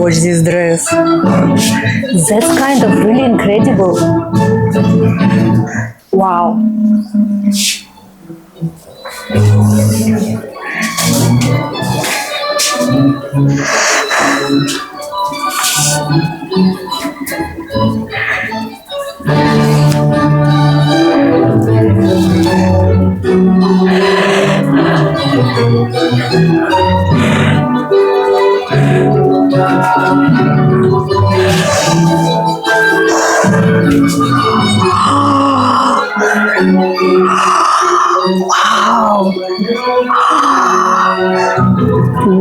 watch this dress. That's kind of really incredible. Wow.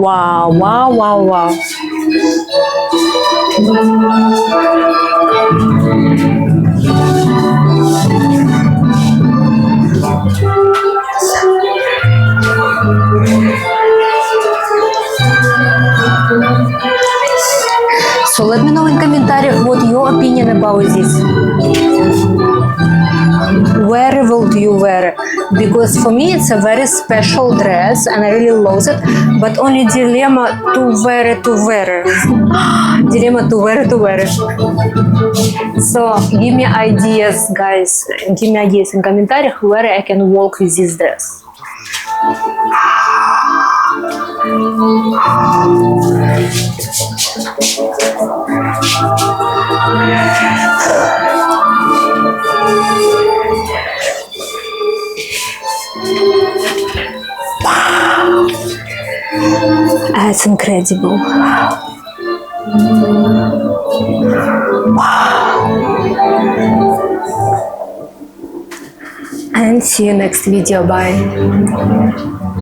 Wow, wow, wow, wow. So let me know in commentary what your opinion about this. Where will you wear it? Because for me it's a very special dress and I really love it, but only dilemma to wear it. Dilemma to wear it. So give me ideas, guys. Give me ideas in commentary where I can walk with this dress. That's incredible. Wow. And see you next video. Bye.